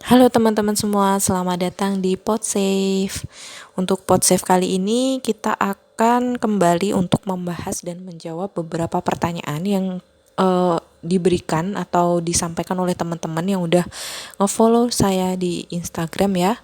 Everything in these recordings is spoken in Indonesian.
Halo teman-teman semua, selamat datang di PodSafe. Untuk PodSafe kali ini kita akan kembali untuk membahas dan menjawab beberapa pertanyaan yang diberikan atau disampaikan oleh teman-teman yang udah nge-follow saya di Instagram ya.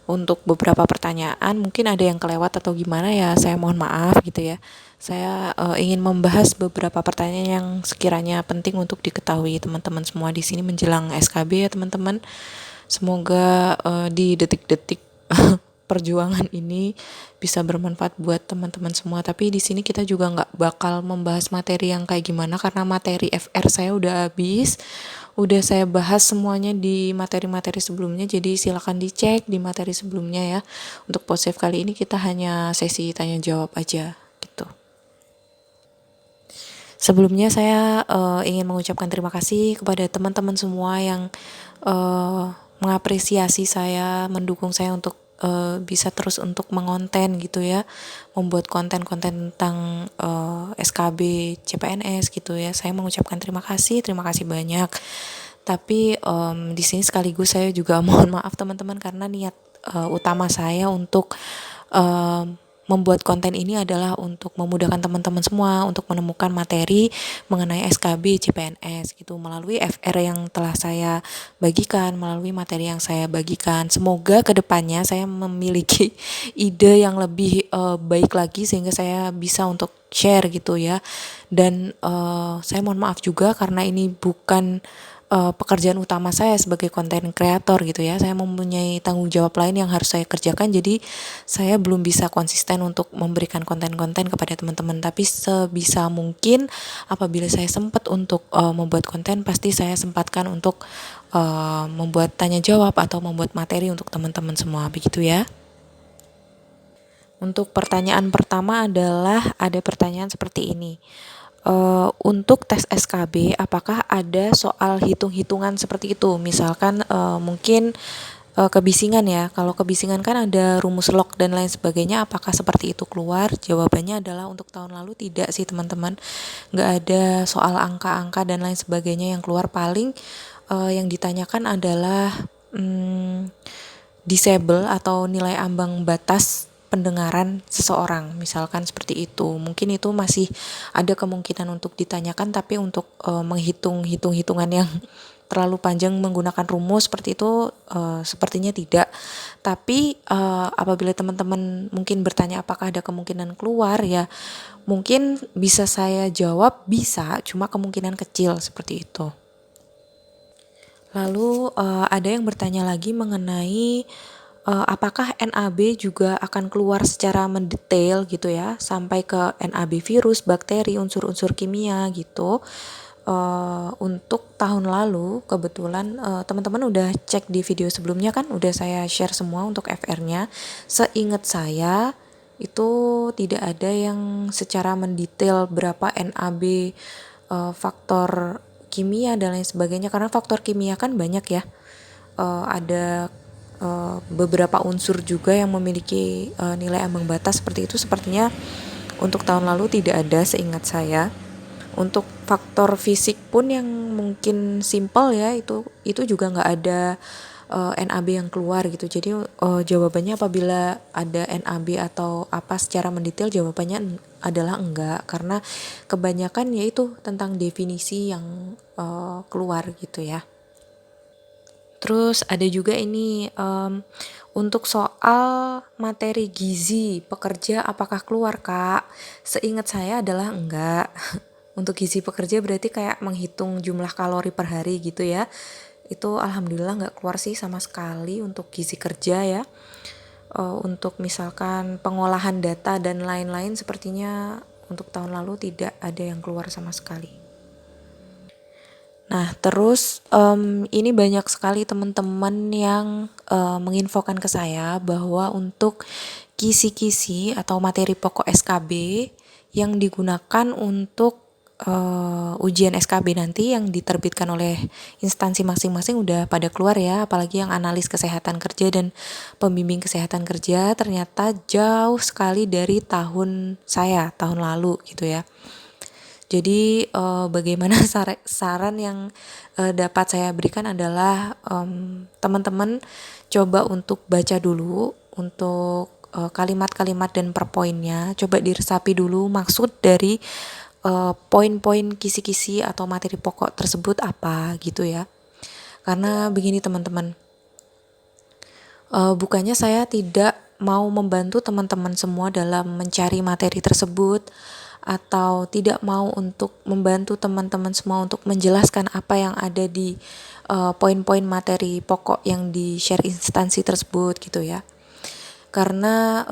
Untuk beberapa pertanyaan mungkin ada yang kelewat atau gimana ya, saya mohon maaf gitu ya. Saya ingin membahas beberapa pertanyaan yang sekiranya penting untuk diketahui teman-teman semua di sini menjelang SKB ya teman-teman. Semoga di detik-detik perjuangan ini bisa bermanfaat buat teman-teman semua. Tapi di sini kita juga nggak bakal membahas materi yang kayak gimana karena materi FR saya udah habis. Udah saya bahas semuanya di materi-materi sebelumnya. Jadi silakan dicek di materi sebelumnya ya. Untuk PodSafe kali ini kita hanya sesi tanya jawab aja gitu. Sebelumnya saya ingin mengucapkan terima kasih kepada teman-teman semua yang mengapresiasi saya, mendukung saya untuk bisa terus untuk mengonten gitu ya, membuat konten-konten tentang SKB, CPNS gitu ya. Saya mengucapkan terima kasih banyak. Tapi di sini sekaligus saya juga mohon maaf teman-teman karena niat utama saya untuk membuat konten ini adalah untuk memudahkan teman-teman semua untuk menemukan materi mengenai SKB CPNS gitu melalui FR yang telah saya bagikan, melalui materi yang saya bagikan. Semoga kedepannya saya memiliki ide yang lebih baik lagi sehingga saya bisa untuk share gitu ya. Dan saya mohon maaf juga karena ini bukan pekerjaan utama saya sebagai konten kreator gitu ya. Saya mempunyai tanggung jawab lain yang harus saya kerjakan, jadi saya belum bisa konsisten untuk memberikan konten-konten kepada teman-teman. Tapi sebisa mungkin apabila saya sempat untuk membuat konten, pasti saya sempatkan untuk membuat tanya jawab atau membuat materi untuk teman-teman semua, begitu ya. Untuk pertanyaan pertama adalah ada pertanyaan seperti ini. Untuk tes SKB apakah ada soal hitung-hitungan seperti itu? Misalkan mungkin kebisingan ya. Kalau kebisingan kan ada rumus log dan lain sebagainya. Apakah seperti itu keluar? Jawabannya adalah untuk tahun lalu tidak sih teman-teman. Nggak ada soal angka-angka dan lain sebagainya yang keluar. Paling yang ditanyakan adalah disable atau nilai ambang batas pendengaran seseorang, misalkan seperti itu. Mungkin itu masih ada kemungkinan untuk ditanyakan, tapi untuk menghitung hitungan yang terlalu panjang menggunakan rumus seperti itu sepertinya tidak. Tapi apabila teman-teman mungkin bertanya apakah ada kemungkinan keluar ya, mungkin bisa saya jawab bisa, cuma kemungkinan kecil seperti itu. Lalu ada yang bertanya lagi mengenai apakah NAB juga akan keluar secara mendetail gitu ya, sampai ke NAB virus, bakteri, unsur-unsur kimia gitu. Untuk tahun lalu kebetulan teman-teman udah cek di video sebelumnya kan, udah saya share semua untuk FR-nya. Seingat saya itu tidak ada yang secara mendetail berapa NAB, faktor kimia dan lain sebagainya, karena faktor kimia kan banyak ya. Ada beberapa unsur juga yang memiliki nilai ambang batas seperti itu. Sepertinya untuk tahun lalu tidak ada seingat saya. Untuk faktor fisik pun yang mungkin simple ya, itu juga nggak ada NAB yang keluar gitu. Jadi jawabannya apabila ada NAB atau apa secara mendetail, jawabannya adalah enggak, karena kebanyakan yaitu tentang definisi yang keluar gitu ya. Terus ada juga ini untuk soal materi gizi pekerja apakah keluar Kak? Seingat saya adalah enggak. Untuk gizi pekerja berarti kayak menghitung jumlah kalori per hari gitu ya. Itu alhamdulillah enggak keluar sih sama sekali untuk gizi kerja ya. Untuk misalkan pengolahan data dan lain-lain sepertinya untuk tahun lalu tidak ada yang keluar sama sekali. Nah, terus ini banyak sekali teman-teman yang menginfokan ke saya bahwa untuk kisi-kisi atau materi pokok SKB yang digunakan untuk ujian SKB nanti yang diterbitkan oleh instansi masing-masing udah pada keluar ya, apalagi yang analis kesehatan kerja dan pembimbing kesehatan kerja ternyata jauh sekali dari tahun lalu gitu ya. Jadi bagaimana saran yang dapat saya berikan adalah teman-teman coba untuk baca dulu untuk kalimat-kalimat dan per poinnya, coba diresapi dulu maksud dari poin-poin kisi-kisi atau materi pokok tersebut apa gitu ya. Karena begini teman-teman, bukannya saya tidak mau membantu teman-teman semua dalam mencari materi tersebut atau tidak mau untuk membantu teman-teman semua untuk menjelaskan apa yang ada di poin-poin materi pokok yang di-share instansi tersebut gitu ya. Karena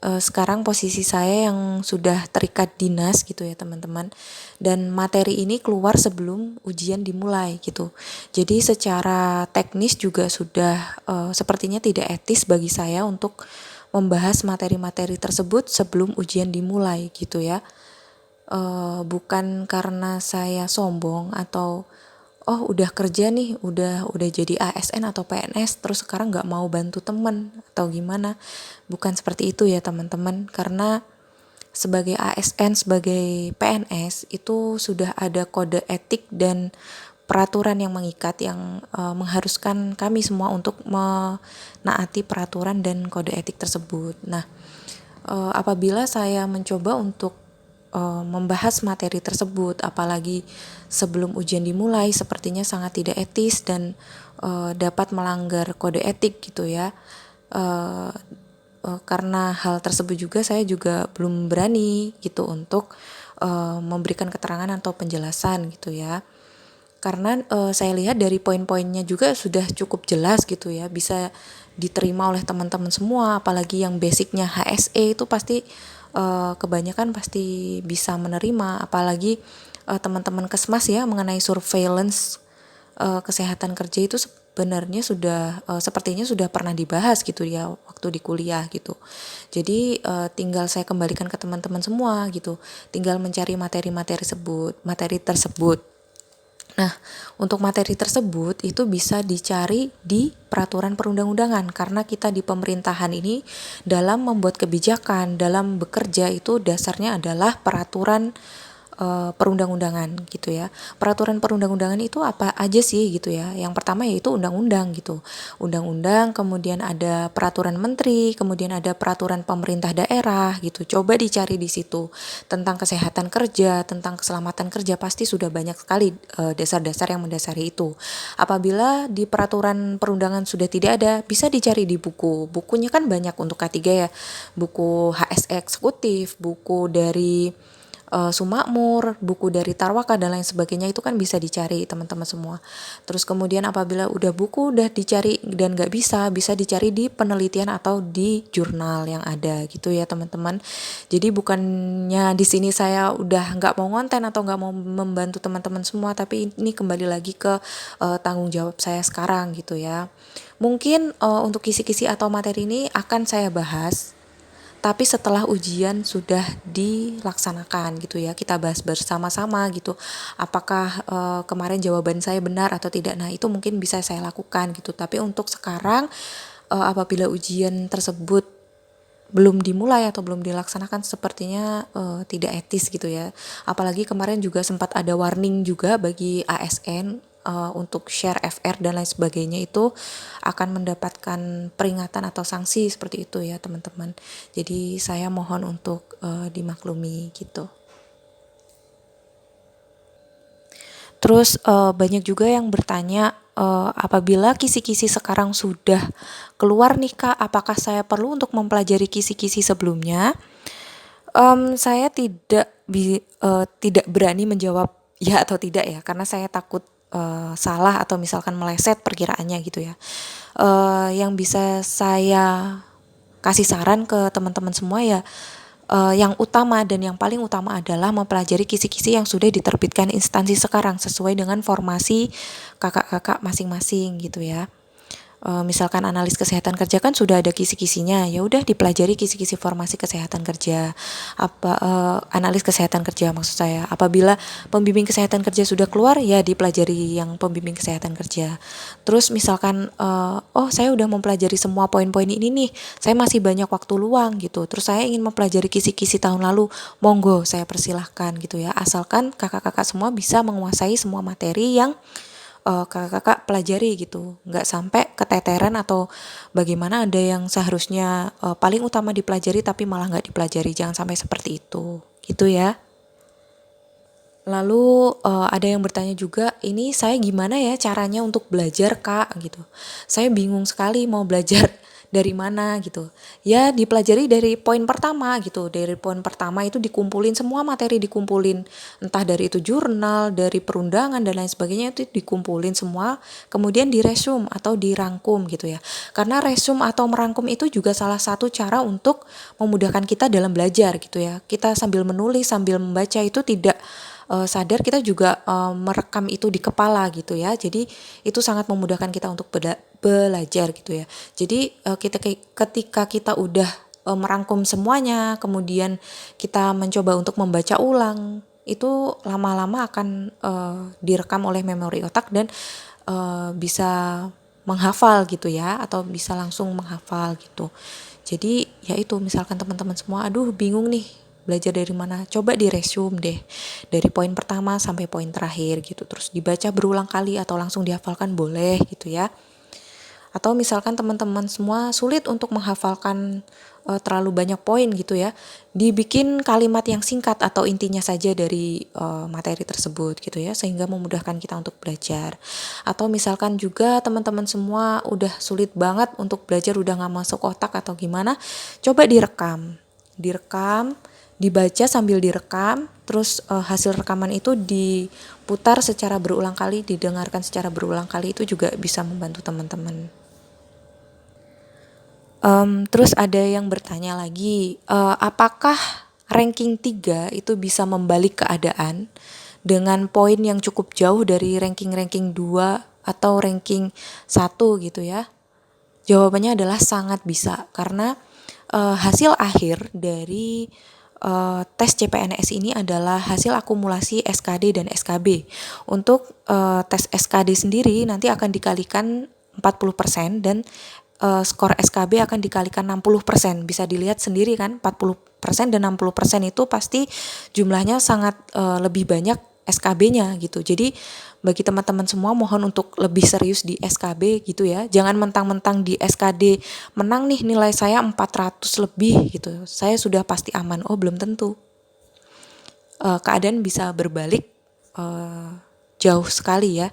sekarang posisi saya yang sudah terikat dinas gitu ya teman-teman, dan materi ini keluar sebelum ujian dimulai gitu. Jadi secara teknis juga sudah sepertinya tidak etis bagi saya untuk membahas materi-materi tersebut sebelum ujian dimulai gitu ya. Bukan karena saya sombong atau oh udah kerja nih, udah jadi ASN atau PNS terus sekarang nggak mau bantu temen atau gimana. Bukan seperti itu ya teman-teman, karena sebagai ASN, sebagai PNS itu sudah ada kode etik dan peraturan yang mengikat yang mengharuskan kami semua untuk menaati peraturan dan kode etik tersebut. Nah, apabila saya mencoba untuk membahas materi tersebut, apalagi sebelum ujian dimulai, sepertinya sangat tidak etis dan dapat melanggar kode etik gitu ya. Karena hal tersebut juga saya juga belum berani gitu untuk memberikan keterangan atau penjelasan gitu ya. Karena saya lihat dari poin-poinnya juga sudah cukup jelas gitu ya, bisa diterima oleh teman-teman semua, apalagi yang basicnya HSE itu pasti kebanyakan pasti bisa menerima, apalagi teman-teman Kesmas ya mengenai surveillance kesehatan kerja itu sebenarnya sudah sepertinya sudah pernah dibahas gitu ya waktu di kuliah gitu. Jadi tinggal saya kembalikan ke teman-teman semua gitu, tinggal mencari materi tersebut. Nah, untuk materi tersebut itu bisa dicari di peraturan perundang-undangan, karena kita di pemerintahan ini dalam membuat kebijakan, dalam bekerja itu dasarnya adalah peraturan perundang-undangan gitu ya. Peraturan perundang-undangan itu apa aja sih gitu ya. Yang pertama yaitu undang-undang gitu. Undang-undang, kemudian ada peraturan menteri, kemudian ada peraturan pemerintah daerah gitu. Coba dicari di situ tentang kesehatan kerja, tentang keselamatan kerja, pasti sudah banyak sekali dasar-dasar yang mendasari itu. Apabila di peraturan perundangan sudah tidak ada, bisa dicari di buku. Bukunya kan banyak untuk K3 ya. Buku HSE eksekutif, buku dari Sumakmur, buku dari Tarwaka dan lain sebagainya, itu kan bisa dicari teman-teman semua. Terus kemudian apabila buku udah dicari dan nggak bisa dicari di penelitian atau di jurnal yang ada gitu ya teman-teman. Jadi bukannya di sini saya udah nggak mau konten atau nggak mau membantu teman-teman semua, tapi ini kembali lagi ke tanggung jawab saya sekarang gitu ya. Mungkin untuk kisi-kisi atau materi ini akan saya bahas tapi setelah ujian sudah dilaksanakan gitu ya, kita bahas bersama-sama gitu, apakah kemarin jawaban saya benar atau tidak. Nah itu mungkin bisa saya lakukan gitu, tapi untuk sekarang apabila ujian tersebut belum dimulai atau belum dilaksanakan, sepertinya tidak etis gitu ya. Apalagi kemarin juga sempat ada warning juga bagi ASN untuk share FR dan lain sebagainya, itu akan mendapatkan peringatan atau sanksi seperti itu ya teman-teman. Jadi saya mohon untuk dimaklumi gitu. Terus banyak juga yang bertanya, apabila kisi-kisi sekarang sudah keluar nih Kak, apakah saya perlu untuk mempelajari kisi-kisi sebelumnya? Saya tidak berani menjawab ya atau tidak ya, karena saya takut salah atau misalkan meleset perkiraannya gitu ya. Yang bisa saya kasih saran ke teman-teman semua ya, yang utama dan yang paling utama adalah mempelajari kisi-kisi yang sudah diterbitkan instansi sekarang sesuai dengan formasi kakak-kakak masing-masing gitu ya. Misalkan analis kesehatan kerja kan sudah ada kisi-kisinya, ya udah dipelajari kisi-kisi formasi kesehatan kerja, analis kesehatan kerja maksud saya. Apabila pembimbing kesehatan kerja sudah keluar, ya dipelajari yang pembimbing kesehatan kerja. Terus misalkan oh saya udah mempelajari semua poin-poin ini nih, saya masih banyak waktu luang gitu, terus saya ingin mempelajari kisi-kisi tahun lalu, monggo saya persilahkan gitu ya, asalkan kakak-kakak semua bisa menguasai semua materi yang kakak-kakak pelajari gitu, nggak sampai keteteran atau bagaimana ada yang seharusnya paling utama dipelajari tapi malah nggak dipelajari, jangan sampai seperti itu gitu ya. Lalu ada yang bertanya juga, ini saya gimana ya caranya untuk belajar kak gitu, saya bingung sekali mau belajar dari mana gitu. Ya dipelajari dari poin pertama gitu, dari poin pertama itu dikumpulin semua materi, dikumpulin entah dari itu jurnal, dari perundangan dan lain sebagainya, itu dikumpulin semua, kemudian diresum atau dirangkum gitu ya. Karena resum atau merangkum itu juga salah satu cara untuk memudahkan kita dalam belajar gitu ya. Kita sambil menulis, sambil membaca itu tidak sadar kita juga merekam itu di kepala gitu ya. Jadi itu sangat memudahkan kita untuk belajar gitu ya. Jadi ketika kita udah merangkum semuanya, kemudian kita mencoba untuk membaca ulang, itu lama-lama akan direkam oleh memori otak dan bisa menghafal gitu ya, atau bisa langsung menghafal gitu. Jadi ya itu, misalkan teman-teman semua aduh bingung nih belajar dari mana, coba diresum deh dari poin pertama sampai poin terakhir gitu, terus dibaca berulang kali atau langsung dihafalkan boleh gitu ya. Atau misalkan teman-teman semua sulit untuk menghafalkan terlalu banyak poin gitu ya, dibikin kalimat yang singkat atau intinya saja dari materi tersebut gitu ya, sehingga memudahkan kita untuk belajar. Atau misalkan juga teman-teman semua udah sulit banget untuk belajar, udah gak masuk otak atau gimana, coba direkam, dibaca sambil direkam, terus hasil rekaman itu diputar secara berulang kali, didengarkan secara berulang kali, itu juga bisa membantu teman-teman. Terus ada yang bertanya lagi, apakah ranking 3 itu bisa membalik keadaan dengan poin yang cukup jauh dari ranking-ranking 2 atau ranking 1 gitu ya? Jawabannya adalah sangat bisa, karena hasil akhir dari tes CPNS ini adalah hasil akumulasi SKD dan SKB. Untuk tes SKD sendiri nanti akan dikalikan 40% dan skor SKB akan dikalikan 60%. Bisa dilihat sendiri kan, 40% dan 60% itu pasti jumlahnya sangat lebih banyak SKB-nya gitu. Jadi bagi teman-teman semua mohon untuk lebih serius di SKB gitu ya. Jangan mentang-mentang di SKD menang nih nilai saya 400 lebih gitu, saya sudah pasti aman. Oh belum tentu. Keadaan bisa berbalik jauh sekali ya.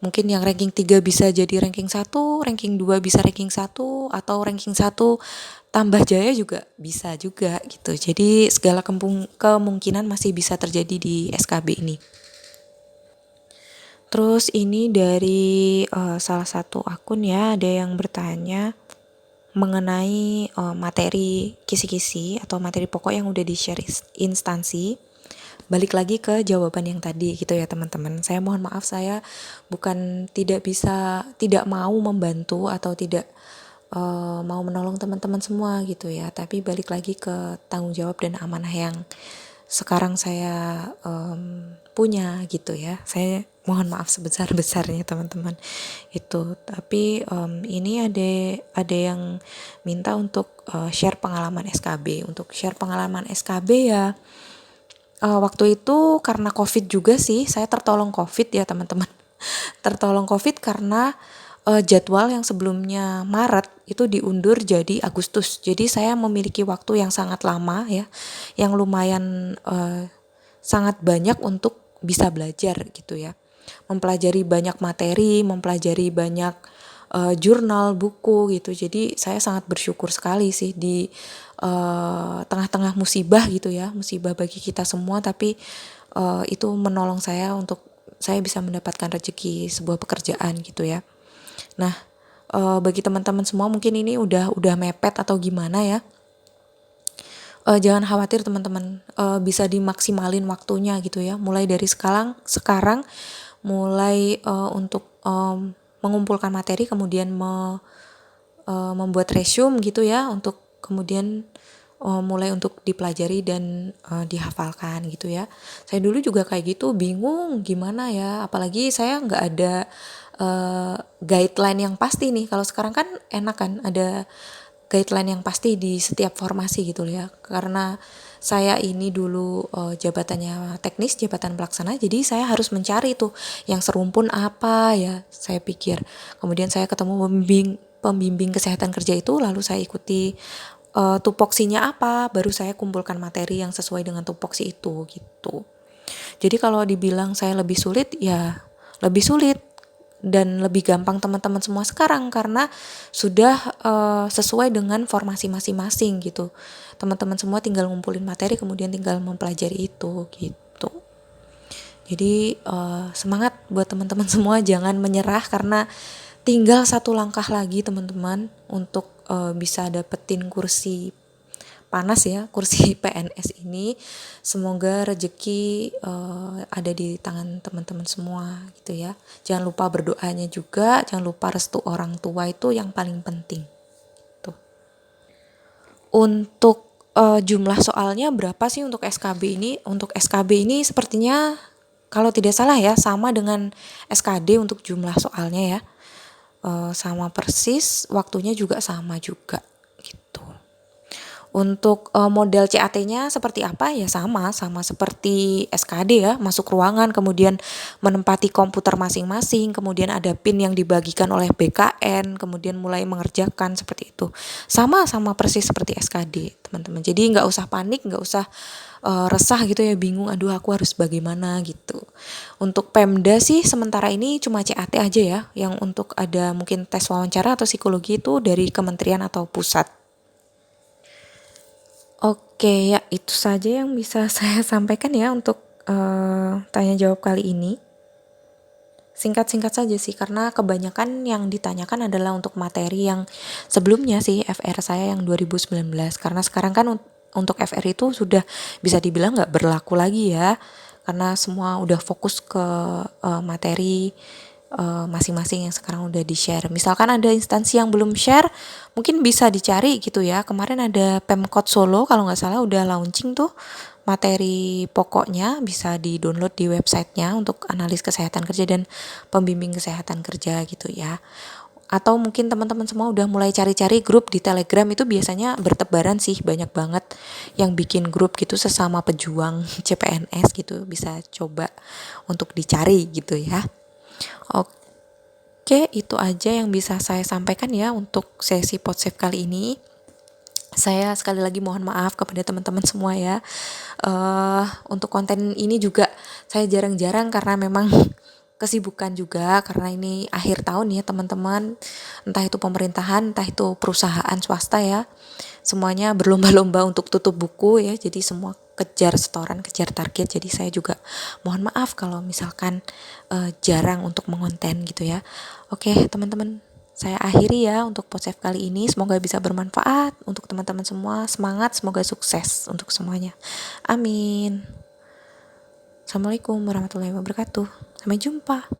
Mungkin yang ranking 3 bisa jadi ranking 1, ranking 2 bisa ranking 1, atau ranking 1 tambah jaya juga bisa juga gitu. Jadi segala kemungkinan masih bisa terjadi di SKB ini. Terus ini dari salah satu akun ya, ada yang bertanya mengenai materi kisi-kisi atau materi pokok yang udah di-share instansi. Balik lagi ke jawaban yang tadi gitu ya teman-teman. Saya mohon maaf, saya bukan tidak mau membantu atau tidak mau menolong teman-teman semua gitu ya. Tapi balik lagi ke tanggung jawab dan amanah yang sekarang saya punya gitu ya. Saya mohon maaf sebesar-besarnya teman-teman itu. Tapi ini ada yang minta untuk share pengalaman SKB. Untuk share pengalaman SKB ya, waktu itu karena COVID juga sih, saya tertolong COVID ya teman-teman. Tertolong COVID karena jadwal yang sebelumnya Maret itu diundur jadi Agustus. Jadi saya memiliki waktu yang sangat lama ya, yang lumayan sangat banyak untuk bisa belajar gitu ya. Mempelajari banyak materi, mempelajari banyak jurnal, buku gitu. Jadi saya sangat bersyukur sekali sih di tengah-tengah musibah gitu ya, musibah bagi kita semua, tapi itu menolong saya untuk saya bisa mendapatkan rezeki sebuah pekerjaan gitu ya. Nah, bagi teman-teman semua mungkin ini udah mepet atau gimana ya, jangan khawatir teman-teman, bisa dimaksimalin waktunya gitu ya. Mulai dari sekarang mulai untuk mengumpulkan materi, kemudian membuat resume gitu ya, untuk kemudian mulai untuk dipelajari dan dihafalkan gitu ya. Saya dulu juga kayak gitu, bingung gimana ya, apalagi saya nggak ada guideline yang pasti nih. Kalau sekarang kan enak kan, ada guideline yang pasti di setiap formasi gitu ya. Karena saya ini dulu jabatannya teknis, jabatan pelaksana, jadi saya harus mencari tuh yang serumpun apa ya, saya pikir. Kemudian saya ketemu pembimbing kesehatan kerja itu, lalu saya ikuti tupoksinya apa, baru saya kumpulkan materi yang sesuai dengan tupoksi itu gitu. Jadi kalau dibilang saya lebih sulit, ya lebih sulit dan lebih gampang teman-teman semua sekarang karena sudah sesuai dengan formasi masing-masing gitu. Teman-teman semua tinggal ngumpulin materi, kemudian tinggal mempelajari itu gitu. Jadi semangat buat teman-teman semua, jangan menyerah karena tinggal satu langkah lagi teman-teman untuk bisa dapetin kursi panas ya, kursi PNS ini. Semoga rezeki ada di tangan teman-teman semua gitu ya. Jangan lupa berdoanya juga, jangan lupa restu orang tua, itu yang paling penting. Tuh. Untuk jumlah soalnya berapa sih untuk SKB ini? Untuk SKB ini sepertinya kalau tidak salah ya sama dengan SKD untuk jumlah soalnya ya. Sama persis, waktunya juga sama juga gitu. Untuk model CAT-nya seperti apa ya, sama seperti SKD ya, masuk ruangan, kemudian menempati komputer masing-masing, kemudian ada PIN yang dibagikan oleh BKN, kemudian mulai mengerjakan seperti itu. Sama persis seperti SKD, teman-teman. Jadi nggak usah panik, nggak usah resah gitu ya, bingung, aduh aku harus bagaimana gitu. Untuk Pemda sih sementara ini cuma CAT aja ya, yang untuk ada mungkin tes wawancara atau psikologi itu dari kementerian atau pusat. Oke, ya itu saja yang bisa saya sampaikan ya untuk tanya jawab kali ini. Singkat-singkat saja sih, karena kebanyakan yang ditanyakan adalah untuk materi yang sebelumnya sih, FR saya yang 2019. Karena sekarang kan untuk FR itu sudah bisa dibilang nggak berlaku lagi ya, karena semua udah fokus ke materi masing-masing yang sekarang udah di-share. Misalkan ada instansi yang belum share, mungkin bisa dicari gitu ya. Kemarin ada Pemkot Solo kalau nggak salah udah launching tuh materi pokoknya, bisa di-download di websitenya untuk analis kesehatan kerja dan pembimbing kesehatan kerja gitu ya. Atau mungkin teman-teman semua udah mulai cari-cari grup di Telegram, itu biasanya bertebaran sih, banyak banget yang bikin grup gitu sesama pejuang CPNS gitu, bisa coba untuk dicari gitu ya. Oke, itu aja yang bisa saya sampaikan ya untuk sesi Podsave kali ini. Saya sekali lagi mohon maaf kepada teman-teman semua ya. Untuk konten ini juga saya jarang-jarang karena memang kesibukan juga, karena ini akhir tahun ya teman-teman. Entah itu pemerintahan, entah itu perusahaan swasta ya. Semuanya berlomba-lomba untuk tutup buku ya. Jadi semua kejar setoran, kejar target. Jadi saya juga mohon maaf kalau misalkan jarang untuk mengonten gitu ya. Oke, teman-teman, saya akhiri ya untuk Podsave kali ini. Semoga bisa bermanfaat untuk teman-teman semua. Semangat, semoga sukses untuk semuanya. Amin. Assalamualaikum warahmatullahi wabarakatuh. Sampai jumpa.